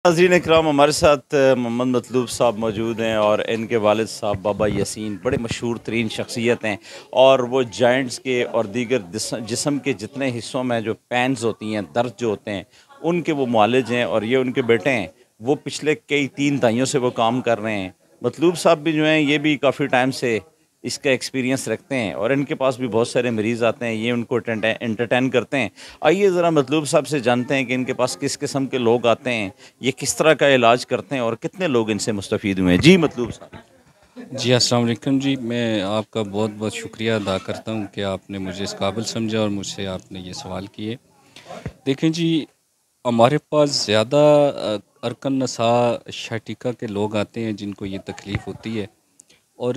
नाज़रीन इकराम, हमारे साथ मोहम्मद मतलूब साहब मौजूद हैं और इनके वालिद साहब बाबा यासीन बड़े मशहूर तरीन शख्सियत हैं। और वो जॉइंट्स के और दीगर जिस्म के जितने हिस्सों में जो पेन्स होती हैं, दर्द जो होते हैं, उनके वो मुआलिज हैं और ये उनके बेटे हैं। वो पिछले कई 3 दहाइयों से वो काम कर रहे हैं। मतलूब साहब भी जो हैं, ये भी काफ़ी टाइम से इसका एक्सपीरियंस रखते हैं और इनके पास भी बहुत सारे मरीज़ आते हैं, ये उनको एंटरटेन करते हैं। आइए ज़रा मतलूब साहब से जानते हैं कि इनके पास किस किस्म के लोग आते हैं, ये किस तरह का इलाज करते हैं और कितने लोग इनसे मुस्तफ़ीद हुए हैं। जी मतलूब साहब। जी अस्सलाम वालेकुम जी। मैं आपका बहुत बहुत शुक्रिया अदा करता हूँ कि आपने मुझे इस काबिल समझा और मुझसे आपने ये सवाल किए। देखें जी, हमारे पास ज़्यादा अरकन नसा शैटिका के लोग आते हैं जिनको ये तकलीफ़ होती है और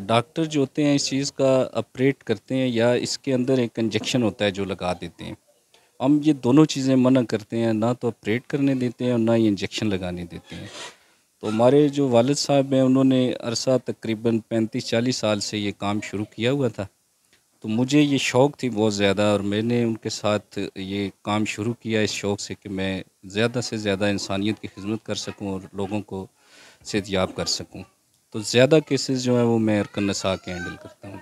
डॉक्टर जो होते हैं इस चीज़ का ऑपरेट करते हैं या इसके अंदर एक इंजेक्शन होता है जो लगा देते हैं। हम ये दोनों चीज़ें मना करते हैं, ना तो ऑपरेट करने देते हैं और ना ही इंजेक्शन लगाने देते हैं। तो हमारे जो वालिद साहब हैं उन्होंने अरसा तकरीबन 35-40 साल से ये काम शुरू किया हुआ था। तो मुझे ये शौक़ थी बहुत ज़्यादा और मैंने उनके साथ ये काम शुरू किया इस शौक़ से कि मैं ज़्यादा से ज़्यादा इंसानियत की खिदमत कर सकूँ और लोगों को सेहतयाब कर सकूँ। तो ज़्यादा केसेस जो हैं वो मैं अरकन नसा के हैंडल करता हूँ।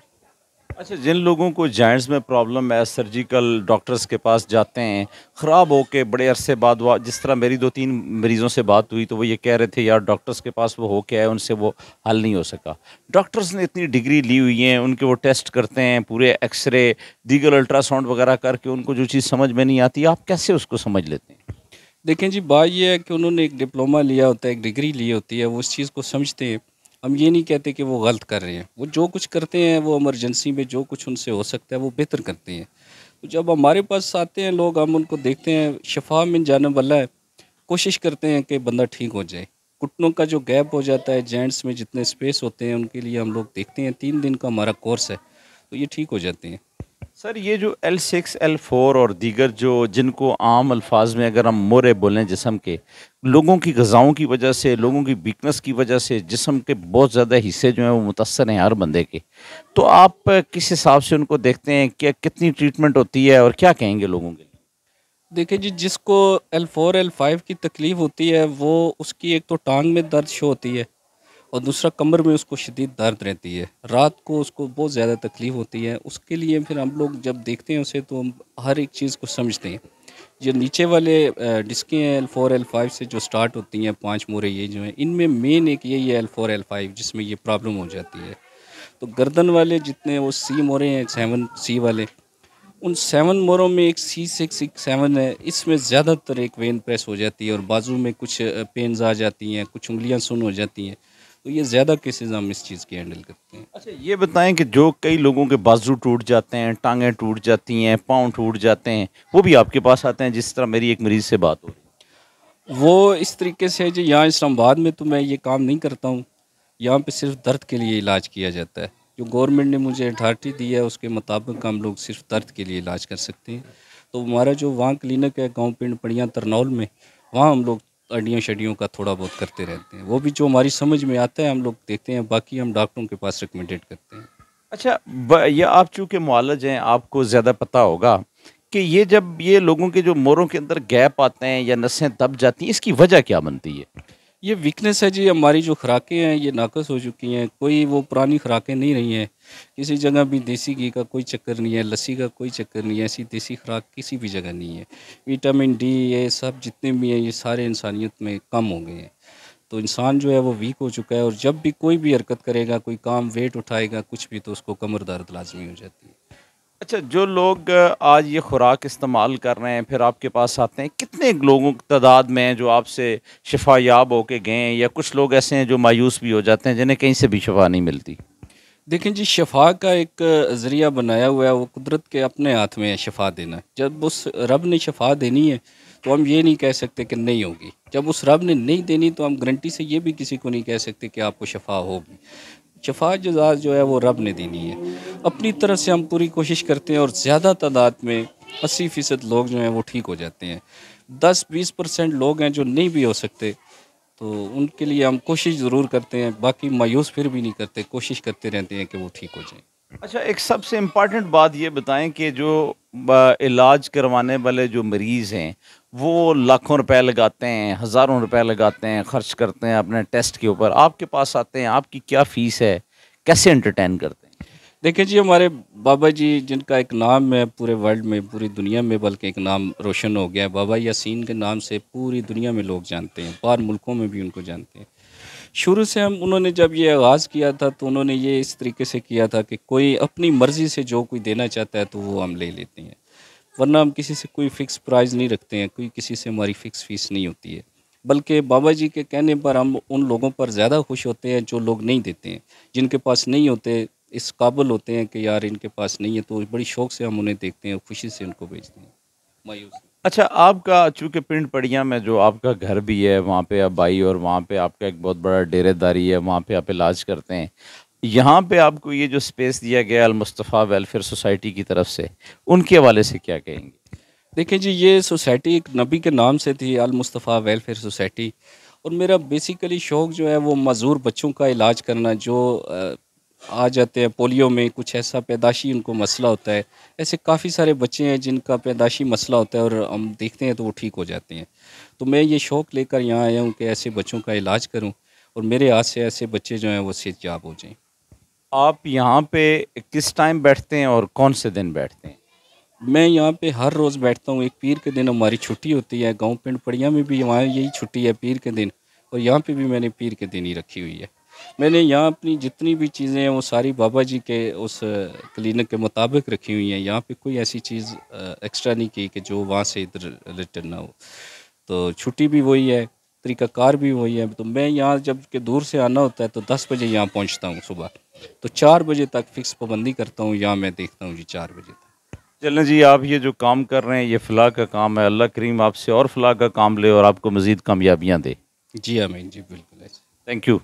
अच्छा, जिन लोगों को जॉइंट्स में प्रॉब्लम है, सर्जिकल डॉक्टर्स के पास जाते हैं, ख़राब होके बड़े अरसे बाद वो, जिस तरह मेरी 2-3 मरीज़ों से बात हुई तो वो ये कह रहे थे यार डॉक्टर्स के पास वो हो के आए, उनसे वो हल नहीं हो सका। डॉक्टर्स ने इतनी डिग्री ली हुई है, उनके वो टेस्ट करते हैं, पूरे एक्स-रे, दीगर अल्ट्रासाउंड वगैरह करके उनको जो चीज़ समझ में नहीं आती, आप कैसे उसको समझ लेते हैं? देखें जी, बात ये है कि उन्होंने एक डिप्लोमा लिया होता है, एक डिग्री ली होती है, वो उस चीज़ को समझते हैं। हम ये नहीं कहते कि वो गलत कर रहे हैं। वो जो कुछ करते हैं वो इमरजेंसी में जो कुछ उनसे हो सकता है वो बेहतर करते हैं। तो जब हमारे पास आते हैं लोग, हम उनको देखते हैं, शिफा मिन जाने वाला है, कोशिश करते हैं कि बंदा ठीक हो जाए। घुटनों का जो गैप हो जाता है, जॉइंट्स में जितने स्पेस होते हैं उनके लिए हम लोग देखते हैं, 3 दिन का हमारा कोर्स है, तो ये ठीक हो जाते हैं। सर, ये जो L6, L4 और दीगर जो जिनको आम अल्फाज में अगर हम मोरे बोलें जिस्म के, लोगों की ग़िज़ाओं की वजह से, लोगों की वीकनेस की वजह से जिस्म के बहुत ज़्यादा हिस्से जो हैं वो मुतअस्सर हैं हर बंदे के। तो आप किस हिसाब से उनको देखते हैं, क्या कितनी ट्रीटमेंट होती है और क्या कहेंगे लोगों के लिए? देखिए जी, जिसको L4 L5 की तकलीफ़ होती है वो उसकी एक तो टांग में दर्द शो होती है और दूसरा कमर में उसको शदीद दर्द रहती है। रात को उसको बहुत ज़्यादा तकलीफ़ होती है। उसके लिए फिर हम लोग जब देखते हैं उसे तो हम हर एक चीज़ को समझते हैं। जो नीचे वाले डिस्कें हैं L4 L5 से जो स्टार्ट होती हैं, 5 मोरे ये जो हैं, इनमें मेन एक यही है L4 L5 जिसमें ये प्रॉब्लम हो जाती है। तो गर्दन वाले जितने वो सी मोरे हैं, 7 सी वाले, उन 7 मोरों में एक C6-7 है, इसमें ज़्यादातर एक वेन प्रेस हो जाती है और बाजू में कुछ पेन्स आ जाती हैं, कुछ उँगलियाँ सुन्न हो जाती हैं। तो ये ज़्यादा केसेज़ हम इस चीज़ की हैंडल करते हैं। अच्छा, ये बताएँ कि जो कई लोगों के बाजू टूट जाते हैं, टाँगें टूट जाती हैं, पाँव टूट जाते हैं, वो भी आपके पास आते हैं जिस तरह मेरी एक मरीज़ से बात हो रही है? वो इस तरीके से है जी, यहाँ इस्लामाबाद में तो मैं ये काम नहीं करता हूँ। यहाँ पे सिर्फ़ दर्द के लिए इलाज किया जाता है। जो गवर्नमेंट ने मुझे अथॉरिटी दी है उसके मुताबिक हम लोग सिर्फ़ दर्द के लिए इलाज कर सकते हैं। तो हमारा जो वहाँ क्लिनिक है गाँव पिंड पड़ियाँ तरनौल में, वहाँ हम लोग हड्डियों-शड्डियों का थोड़ा बहुत करते रहते हैं। वो भी जो हमारी समझ में आता है हम लोग देखते हैं, बाकी हम डॉक्टरों के पास रिकमेंडेड करते हैं। अच्छा, ये आप चूँकि मुआलिज हैं, आपको ज़्यादा पता होगा कि ये जब ये लोगों के जो मोरों के अंदर गैप आते हैं या नसें दब जाती हैं, इसकी वजह क्या बनती है? ये वीकनेस है जी, हमारी जो खुराकें हैं ये नाक़स हो चुकी हैं, कोई वो पुरानी खुराकें नहीं रही हैं। किसी जगह भी देसी घी का कोई चक्कर नहीं है, लस्सी का कोई चक्कर नहीं है, ऐसी देसी खुराक किसी भी जगह नहीं है। विटामिन डी ये सब जितने भी हैं ये सारे इंसानियत में कम हो गए हैं। तो इंसान जो है वो वीक हो चुका है और जब भी कोई भी हरकत करेगा, कोई काम वेट उठाएगा, कुछ भी, तो उसको कमर दर्द लाज़मी हो जाती है। अच्छा, जो लोग आज ये खुराक इस्तेमाल कर रहे हैं, फिर आपके पास आते हैं, कितने लोगों की तादाद में हैं जो आपसे शिफा याब होके गए हैं, या कुछ लोग ऐसे हैं जो मायूस भी हो जाते हैं, जिन्हें कहीं से भी शिफा नहीं मिलती? देखें जी, शिफ़ा का एक ज़रिया बनाया हुआ है, वो कुदरत के अपने हाथ में है शिफ़ा देना। जब उस रब ने शिफ़ा देनी है, तो हम ये नहीं कह सकते कि नहीं होगी। जब उस रब ने नहीं देनी, तो हम गारंटी से ये भी किसी को नहीं कह सकते कि आपको शिफ़ा होगी। शिफ़ा जो है वो रब ने देनी है। अपनी तरफ से हम पूरी कोशिश करते हैं और ज़्यादा तादाद में 80% लोग जो हैं वो ठीक हो जाते हैं। 10-20% लोग हैं जो नहीं भी हो सकते, तो उनके लिए हम कोशिश ज़रूर करते हैं, बाकी मायूस फिर भी नहीं करते, कोशिश करते रहते हैं कि वो ठीक हो जाएँ। अच्छा, एक सबसे इम्पोर्टेंट बात ये बताएँ कि जो इलाज करवाने वाले जो मरीज़ हैं, वो लाखों रुपए लगाते हैं, हज़ारों रुपए लगाते हैं, खर्च करते हैं अपने टेस्ट के ऊपर। आपके पास आते हैं, आपकी क्या फ़ीस है? कैसे एंटरटेन करते हैं? देखिए जी, हमारे बाबा जी जिनका एक नाम है पूरे वर्ल्ड में, पूरी दुनिया में, बल्कि एक नाम रोशन हो गया है। बाबा यासीन के नाम से पूरी दुनिया में लोग जानते हैं, बाहर मुल्कों में भी उनको जानते हैं। शुरू से हम उन्होंने जब ये आगाज़ किया था तो उन्होंने ये इस तरीके से किया था कि कोई अपनी मर्ज़ी से जो कोई देना चाहता है तो वो हम ले लेते हैं। वरना हम किसी से कोई फ़िक्स प्राइस नहीं रखते हैं, कोई किसी से हमारी फ़िक्स फ़ीस नहीं होती है। बल्कि बाबा जी के कहने पर हम उन लोगों पर ज़्यादा खुश होते हैं जो लोग नहीं देते हैं। जिनके पास नहीं होते, इस काबिल होते हैं कि यार इनके पास नहीं है, तो बड़ी शौक़ से हम उन्हें देखते हैं, खुशी से उनको भेजते हैं। मायूस अच्छा, आपका चूँकि पिंड पड़िया में जो आपका घर भी है, वहाँ पे आप भाई और वहाँ पे आपका एक बहुत बड़ा डेरेदारी है, वहाँ पे आप इलाज करते हैं। यहाँ पे आपको ये जो स्पेस दिया गया है अल मुस्तफ़ा वेलफेयर सोसाइटी की तरफ से, उनके हवाले से क्या कहेंगे? देखिए जी, ये सोसाइटी एक नबी के नाम से थी, अल मुस्तफ़ा वेलफेयर सोसाइटी। और मेरा बेसिकली शौक़ जो है वो माज़ूर बच्चों का इलाज करना, जो आ जाते हैं पोलियो में, कुछ ऐसा पैदाशी उनको मसला होता है। ऐसे काफ़ी सारे बच्चे हैं जिनका पैदाशी मसला होता है और हम देखते हैं तो वो ठीक हो जाते हैं। तो मैं ये शौक़ लेकर यहाँ आया हूँ कि ऐसे बच्चों का इलाज करूँ और मेरे हाथ से ऐसे बच्चे जो हैं वो सेहतयाब हो जाएँ। आप यहाँ पे किस टाइम बैठते हैं और कौन से दिन बैठते हैं? मैं यहाँ पे हर रोज़ बैठता हूँ। एक पीर के दिन हमारी छुट्टी होती है, गाँव पिंड पड़िया में भी वहाँ यही छुट्टी है पीर के दिन, और यहाँ पे भी मैंने पीर के दिन ही रखी हुई है। मैंने यहाँ अपनी जितनी भी चीज़ें हैं वो सारी बाबा जी के उस क्लिनिक के मुताबिक रखी हुई हैं। यहाँ पे कोई ऐसी चीज़ एक्स्ट्रा नहीं की कि जो वहाँ से इधर रिटर्न ना हो। तो छुट्टी भी वही है, तरीक़ाकार भी वही है। तो मैं यहाँ जब के दूर से आना होता है तो 10 बजे यहाँ पहुँचता हूँ सुबह। तो 4 बजे तक फ़िक्स पाबंदी करता हूँ, यहाँ मैं देखता हूँ जी 4 बजे तक। चलें जी, आप ये जो काम कर रहे हैं, ये फ़लाह का काम है। अल्लाह करीम आपसे और फ़लाह का काम ले और आपको मज़ीद कामयाबियाँ दे। जी, आमीन जी, बिल्कुल ऐसे। Thank you.